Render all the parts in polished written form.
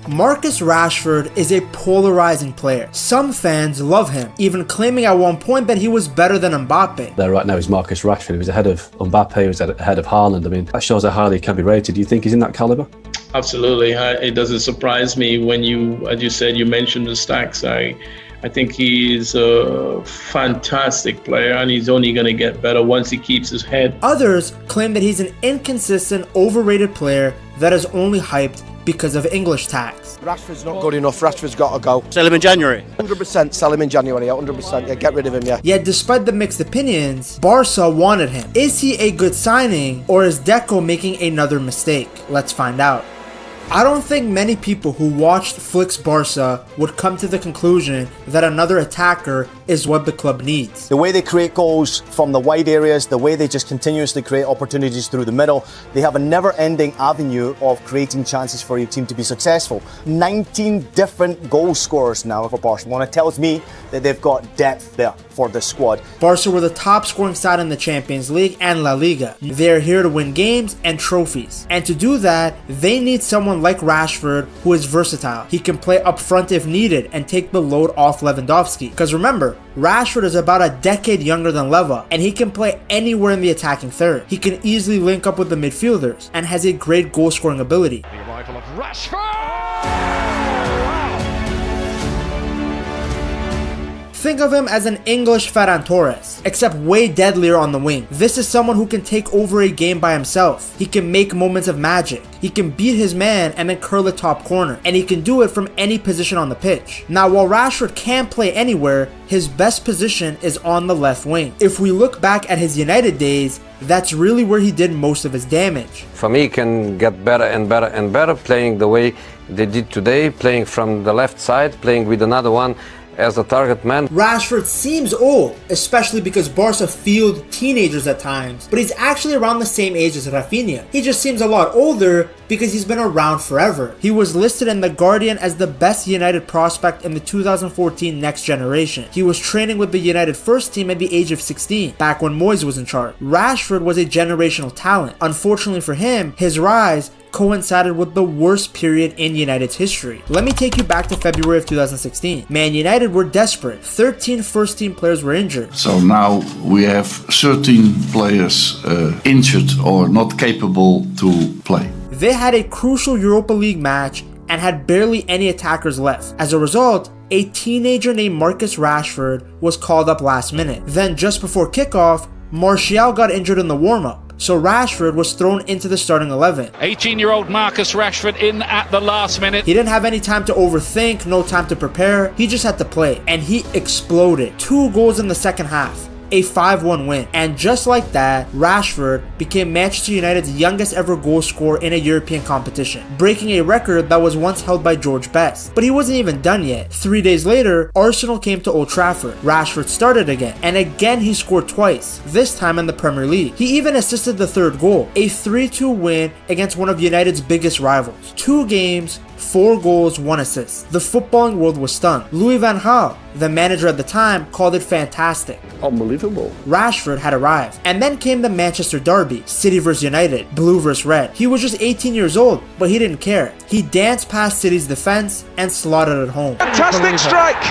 Marcus Rashford is a polarizing player. Some fans love him, even claiming at one point that he was better than Mbappe. There right now is Marcus Rashford. He was ahead of Mbappe, he was ahead of Haaland. I mean, that shows how highly he can be rated. Do you think he's in that calibre? Absolutely. It doesn't surprise me when you, as you said, you mentioned the stacks. I think he's a fantastic player and he's only going to get better once he keeps his head. Others claim that he's an inconsistent, overrated player that is only hyped because of English tax. Rashford's not good enough. Rashford's got to go. Sell him in January. 100% sell him in January. 100%. Yeah, get rid of him, yeah. Yet despite the mixed opinions, Barca wanted him. Is he a good signing, or is Deco making another mistake? Let's find out. I don't think many people who watched Flick's Barca would come to the conclusion that another attacker is what the club needs. The way they create goals from the wide areas, the way they just continuously create opportunities through the middle, they have a never-ending avenue of creating chances for your team to be successful. 19 different goal scorers now for Barcelona. It tells me that they've got depth there for the squad. Barca were the top scoring side in the Champions League and La Liga. They're here to win games and trophies. And to do that, they need someone like Rashford who is versatile. He can play up front if needed and take the load off Lewandowski. Because remember, Rashford is about a decade younger than Leva, and he can play anywhere in the attacking third. He can easily link up with the midfielders and has a great goal scoring ability. The arrival of Rashford! Think of him as an English Ferran Torres, except way deadlier on the wing. This is someone who can take over a game by himself. He can make moments of magic. He can beat his man and then curl the top corner, and he can do it from any position on the pitch. Now, while Rashford can play anywhere, his best position is on the left wing. If we look back at his United days, that's really where he did most of his damage. For me, he can get better and better and better playing the way they did today, playing from the left side, playing with another one as a target man. Rashford seems old, especially because Barca field teenagers at times, but he's actually around the same age as Rafinha. He just seems a lot older because he's been around forever. He was listed in The Guardian as the best United prospect in the 2014 Next Generation. He was training with the United first team at the age of 16, back when Moyes was in charge. Rashford was a generational talent. Unfortunately for him, his rise coincided with the worst period in United's history. Let me take you back to February of 2016. Man United were desperate. 13 first-team players were injured. So now we have 13 players injured or not capable to play. They had a crucial Europa League match and had barely any attackers left. As a result, a teenager named Marcus Rashford was called up last minute. Then just before kickoff, Martial got injured in the warm-up, so Rashford was thrown into the starting 11. 18-year-old Marcus Rashford in at the last minute. He didn't have any time to overthink, no time to prepare. He just had to play, and he exploded. 2 goals in the second half. A 5-1 win. And just like that, Rashford became Manchester United's youngest ever goal scorer in a European competition, breaking a record that was once held by George Best. But he wasn't even done yet. 3 days later, Arsenal came to Old Trafford. Rashford started again, and again he scored twice, this time in the Premier League. He even assisted the third goal, a 3-2 win against one of United's biggest rivals. 2 games, 4 goals, 1 assist. The footballing world was stunned. Louis van Gaal, the manager at the time, called it fantastic. Unbelievable. Rashford had arrived. And then came the Manchester derby, City vs United, blue vs red. He was just 18 years old, but he didn't care. He danced past City's defense and slaughtered at home. Fantastic strike!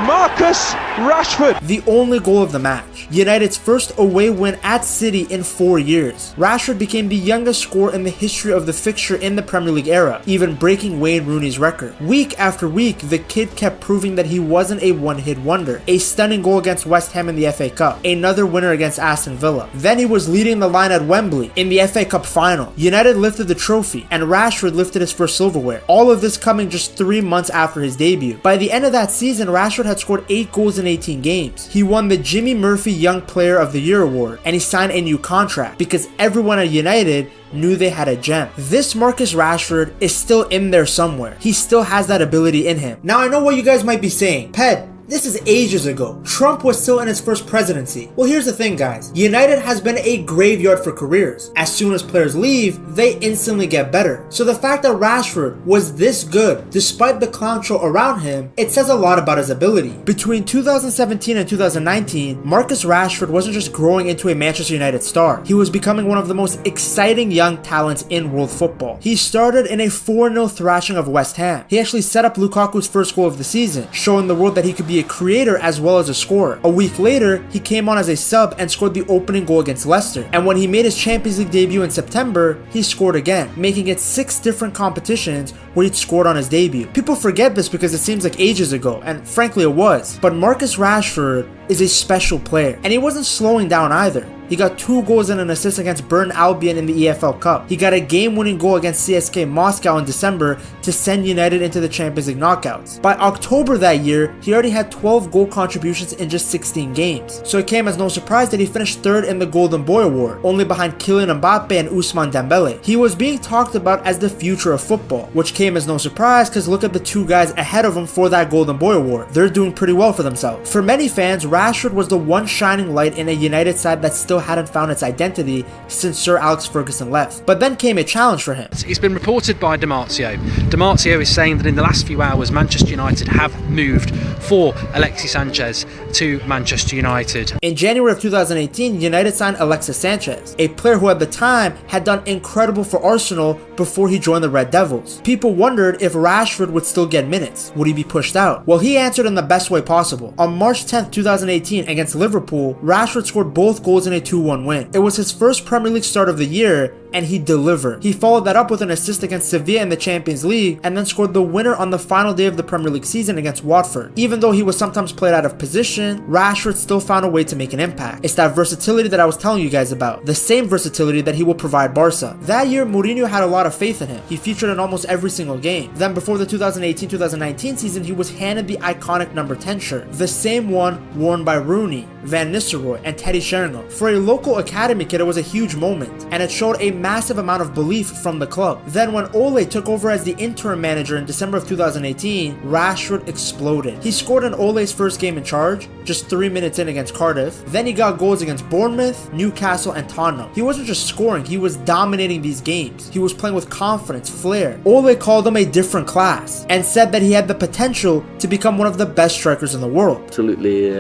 Marcus Rashford. The only goal of the match. United's first away win at City in 4 years. Rashford became the youngest scorer in the history of the fixture in the Premier League era, even breaking Wayne Rooney's record. Week after week, the kid kept proving that he wasn't a one-hit wonder. A stunning goal against West Ham in the FA Cup. Another winner against Aston Villa. Then he was leading the line at Wembley in the FA Cup final. United lifted the trophy, and Rashford lifted his first silverware. All of this coming just 3 months after his debut. By the end of that season, Rashford had scored 8 goals in 18 games. He won the Jimmy Murphy Young Player of the Year award, and he signed a new contract because everyone at United knew they had a gem. This Marcus Rashford is still in there somewhere. He still has that ability in him. Now I know what you guys might be saying. Ped, This is ages ago. Trump was still in his first presidency. Well, here's the thing, guys. United has been a graveyard for careers. As soon as players leave, they instantly get better. So the fact that Rashford was this good, despite the clown show around him, it says a lot about his ability. Between 2017 and 2019, Marcus Rashford wasn't just growing into a Manchester United star. He was becoming one of the most exciting young talents in world football. He started in a 4-0 thrashing of West Ham. He actually set up Lukaku's first goal of the season, showing the world that he could be a creator as well as a scorer. A week later, he came on as a sub and scored the opening goal against Leicester. And when he made his Champions League debut in September, he scored again, making it 6 different competitions where he'd scored on his debut. People forget this because it seems like ages ago, and frankly it was. But Marcus Rashford is a special player, and he wasn't slowing down either. He got 2 goals and an assist against Burn Albion in the EFL Cup. He got a game-winning goal against CSK Moscow in December to send United into the Champions League knockouts. By October that year, he already had 12 goal contributions in just 16 games. So it came as no surprise that he finished 3rd in the Golden Boy Award, only behind Kylian Mbappe and Ousmane Dembele. He was being talked about as the future of football, which came as no surprise because look at the 2 guys ahead of him for that Golden Boy Award. They're doing pretty well for themselves. For many fans, Rashford was the one shining light in a United side that still hadn't found its identity since Sir Alex Ferguson left. But then came a challenge for him. It's been reported by Dimarzio is saying that in the last few hours Manchester United have moved for Alexis Sanchez to Manchester United. In January of 2018, United signed Alexis Sanchez, a player who at the time had done incredible for Arsenal before he joined the Red Devils. People wondered if Rashford would still get minutes. Would he be pushed out? Well, he answered in the best way possible. On March 10th, 2018 against Liverpool, Rashford scored both goals in a 2-1 win. It was his first Premier League start of the year, and he delivered. He followed that up with an assist against Sevilla in the Champions League and then scored the winner on the final day of the Premier League season against Watford. Even though he was sometimes played out of position, Rashford still found a way to make an impact. It's that versatility that I was telling you guys about, the same versatility that he will provide Barca. That year, Mourinho had a lot of faith in him. He featured in almost every single game. Then before the 2018-2019 season, he was handed the iconic number 10 shirt, the same one worn by Rooney, Van Nistelrooy, and Teddy Sheringham. For a local academy kid, it was a huge moment, and it showed a massive amount of belief from the club. Then when Ole took over as the interim manager in December of 2018, Rashford exploded. He scored in Ole's first game in charge, just 3 minutes in against Cardiff. Then he got goals against Bournemouth, Newcastle, and Tottenham. He wasn't just scoring, he was dominating these games. He was playing with confidence, flair. Ole called him a different class, and said that he had the potential to become one of the best strikers in the world. Absolutely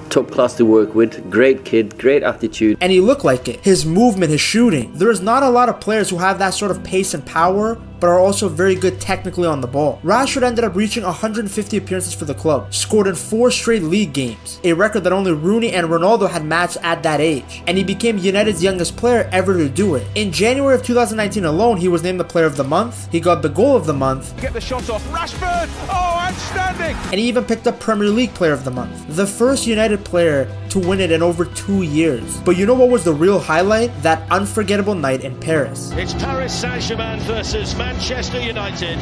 top class to work with, great kid, great attitude. And he looked like it. His movement, his shooting. There is not a lot of players who have that sort of pace and power, but are also very good technically on the ball. Rashford ended up reaching 150 appearances for the club, scored in 4 straight league games, a record that only Rooney and Ronaldo had matched at that age, and he became United's youngest player ever to do it. In January of 2019 alone, he was named the player of the month, he got the goal of the month, Get the shot off, Rashford! Oh, outstanding! and he even picked up Premier League player of the month, the first United player to win it in over 2 years. But you know what was the real highlight? That unforgettable night in Paris. It's Paris Saint-Germain versus Manchester United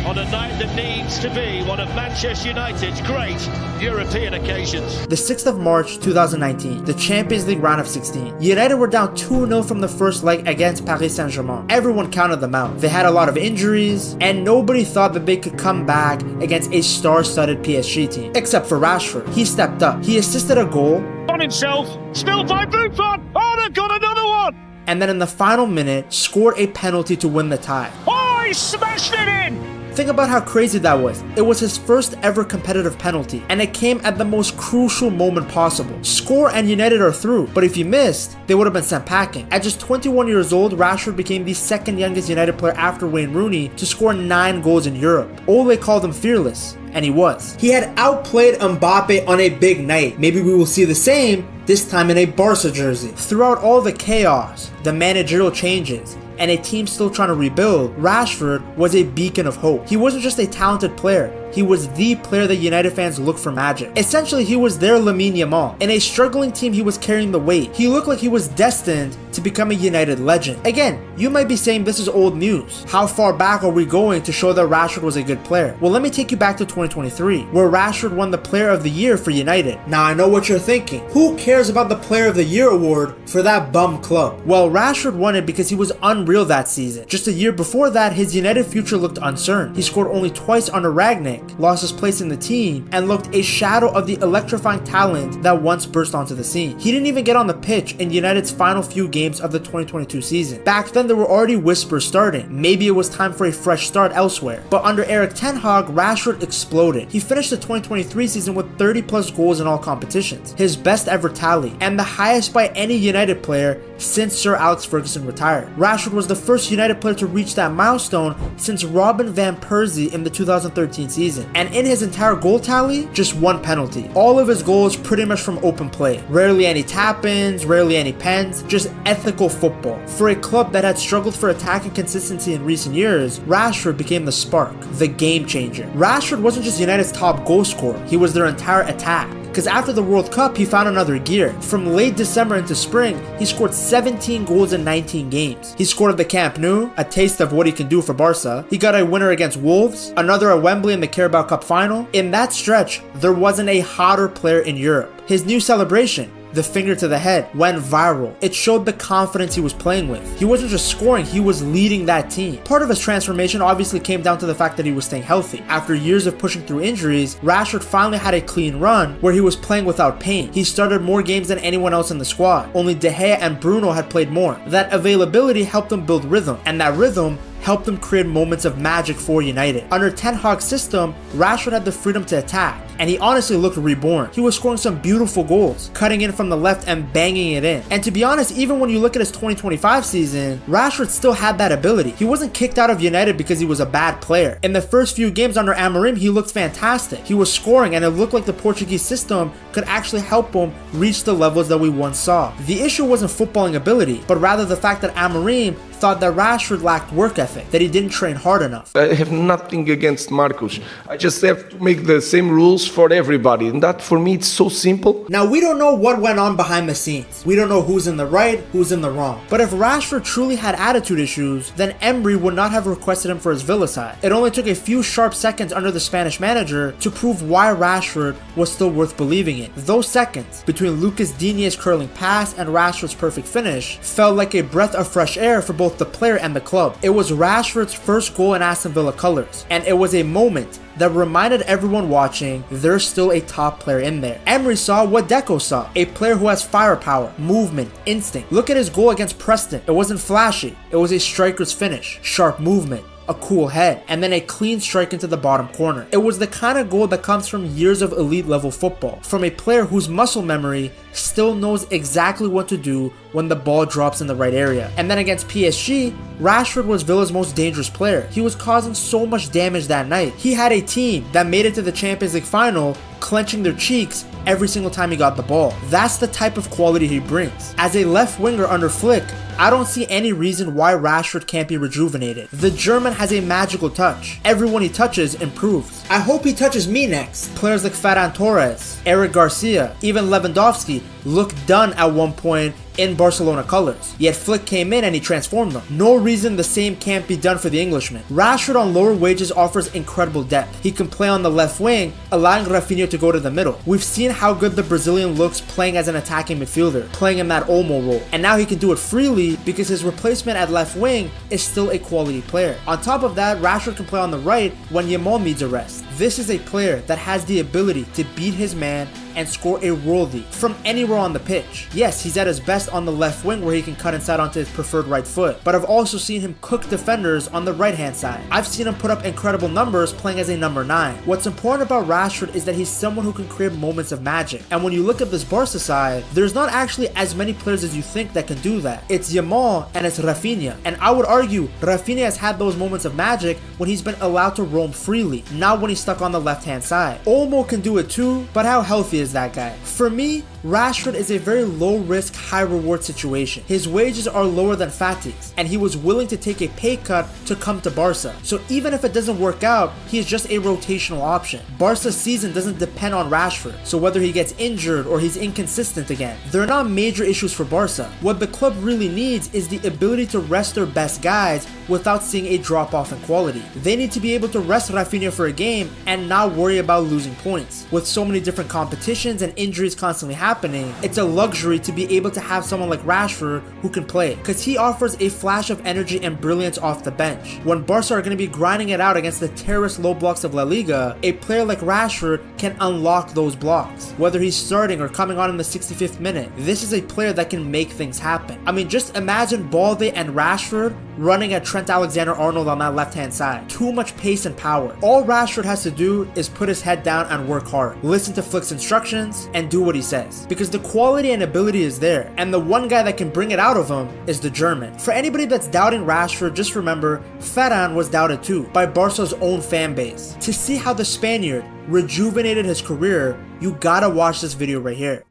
on a night that needs to be one of Manchester United's great European occasions. The 6th of March 2019, the Champions League round of 16. United were down 2-0 from the first leg against Paris Saint-Germain. Everyone counted them out. They had a lot of injuries, and nobody thought that they could come back against a star-studded PSG team. Except for Rashford. He stepped up. He assisted a goal. On himself, still by Buffon! Oh, they've got another one! And then in the final minute, scored a penalty to win the tie. Oh, he smashed it in! Think about how crazy that was. It was his first ever competitive penalty, and it came at the most crucial moment possible. Score and United are through, but if he missed, they would have been sent packing. At just 21 years old, Rashford became the second youngest United player after Wayne Rooney to score 9 goals in Europe. Ole called him fearless, and he was. He had outplayed Mbappe on a big night. Maybe we will see the same, this time in a Barca jersey. Throughout all the chaos, the managerial changes, and a team still trying to rebuild, Rashford was a beacon of hope. He wasn't just a talented player, he was the player that United fans look for magic. Essentially, he was their Lamine Yamal. In a struggling team, he was carrying the weight. He looked like he was destined to become a United legend. Again, you might be saying this is old news. How far back are we going to show that Rashford was a good player? Well, let me take you back to 2023, where Rashford won the Player of the Year for United. Now, I know what you're thinking. Who cares about the Player of the Year award for that bum club? Well, Rashford won it because he was unreal that season. Just a year before that, his United future looked uncertain. He scored only twice under Rangnick, panic, lost his place in the team, and looked a shadow of the electrifying talent that once burst onto the scene. He didn't even get on the pitch in United's final few games of the 2022 season. Back then, there were already whispers starting. Maybe it was time for a fresh start elsewhere. But under Erik ten Hag, Rashford exploded. He finished the 2023 season with 30 plus goals in all competitions, his best ever tally, and the highest by any United player since Sir Alex Ferguson retired. Rashford was the first United player to reach that milestone since Robin van Persie in the 2013 season. And in his entire goal tally, just one penalty. All of his goals pretty much from open play. Rarely any tap-ins, rarely any pens, just ethical football. For a club that had struggled for attacking consistency in recent years, Rashford became the spark, the game changer. Rashford wasn't just United's top goal scorer, he was their entire attack. Because after the World Cup, he found another gear. From late December into spring, he scored 17 goals in 19 games. He scored at the Camp Nou, a taste of what he can do for Barca. He got a winner against Wolves, another at Wembley in the Carabao Cup final. In that stretch, there wasn't a hotter player in Europe. His new celebration, the finger to the head, went viral. It showed the confidence he was playing with. He wasn't just scoring, he was leading that team. Part of his transformation obviously came down to the fact that he was staying healthy. After years of pushing through injuries, Rashford finally had a clean run where he was playing without pain. He started more games than anyone else in the squad. Only De Gea and Bruno had played more. That availability helped him build rhythm, and that rhythm helped them create moments of magic for United. Under Ten Hag's system, Rashford had the freedom to attack, and he honestly looked reborn. He was scoring some beautiful goals, cutting in from the left and banging it in. And to be honest, even when you look at his 2025 season, Rashford still had that ability. He wasn't kicked out of United because he was a bad player. In the first few games under Amorim, he looked fantastic. He was scoring, and it looked like the Portuguese system could actually help him reach the levels that we once saw. The issue wasn't footballing ability, but rather the fact that Amorim thought that Rashford lacked work ethic, that he didn't train hard enough. I have nothing against Marcus. I just have to make the same rules for everybody, and that for me it's so simple. Now, we don't know what went on behind the scenes. We don't know who's in the right, who's in the wrong. But if Rashford truly had attitude issues, then Emery would not have requested him for his Villa side. It only took a few sharp seconds under the Spanish manager to prove why Rashford was still worth believing in. Those seconds, between Lucas Digne's curling pass and Rashford's perfect finish, felt like a breath of fresh air for both the player and the club. It was Rashford's first goal in Aston Villa colours, and it was a moment that reminded everyone watching there's still a top player in there. Emery saw what Deco saw, a player who has firepower, movement, instinct. Look at his goal against Preston. It wasn't flashy, it was a striker's finish, sharp movement, a cool head, and then a clean strike into the bottom corner. It was the kind of goal that comes from years of elite level football, from a player whose muscle memory still knows exactly what to do when the ball drops in the right area. And then against PSG, Rashford was Villa's most dangerous player. He was causing so much damage that night. He had a team that made it to the Champions League final, clenching their cheeks every single time he got the ball. That's the type of quality he brings. As a left winger under Flick, I don't see any reason why Rashford can't be rejuvenated. The German has a magical touch. Everyone he touches improves. I hope he touches me next. Players like Ferran Torres, Eric Garcia, even Lewandowski looked done at one point in Barcelona colours. Yet Flick came in and he transformed them. No reason the same can't be done for the Englishman. Rashford on lower wages offers incredible depth. He can play on the left wing, allowing Rafinha to go to the middle. We've seen how good the Brazilian looks playing as an attacking midfielder, playing in that Olmo role. And now he can do it freely because his replacement at left wing is still a quality player. On top of that, Rashford can play on the right when Yamal needs a rest. This is a player that has the ability to beat his man and score a worldie from anywhere on the pitch. Yes, he's at his best on the left wing where he can cut inside onto his preferred right foot, but I've also seen him cook defenders on the right hand side. I've seen him put up incredible numbers playing as a number 9. What's important about Rashford is that he's someone who can create moments of magic, and when you look at this Barca side, there's not actually as many players as you think that can do that. It's Yamal and it's Rafinha, and I would argue Rafinha has had those moments of magic when he's been allowed to roam freely, not when he's stuck on the left hand side. Olmo can do it too, but how healthy is that guy? For me, Rashford is a very low risk, high reward situation. His wages are lower than Fati's, and he was willing to take a pay cut to come to Barca. So even if it doesn't work out, he is just a rotational option. Barca's season doesn't depend on Rashford, so whether he gets injured or he's inconsistent again, they're not major issues for Barca. What the club really needs is the ability to rest their best guys without seeing a drop off in quality. They need to be able to rest Rafinha for a game and not worry about losing points. With so many different competitions and injuries constantly happening, happening, it's a luxury to be able to have someone like Rashford who can play, because he offers a flash of energy and brilliance off the bench. When Barca are going to be grinding it out against the terrorist low blocks of La Liga, a player like Rashford can unlock those blocks. Whether he's starting or coming on in the 65th minute, this is a player that can make things happen. I mean, just imagine Balde and Rashford running at Trent Alexander-Arnold on that left-hand side. Too much pace and power. All Rashford has to do is put his head down and work hard. Listen to Flick's instructions and do what he says. Because the quality and ability is there, and the one guy that can bring it out of him is the German. For anybody that's doubting Rashford, just remember, Ferran was doubted too, by Barca's own fan base. To see how the Spaniard rejuvenated his career, you gotta watch this video right here.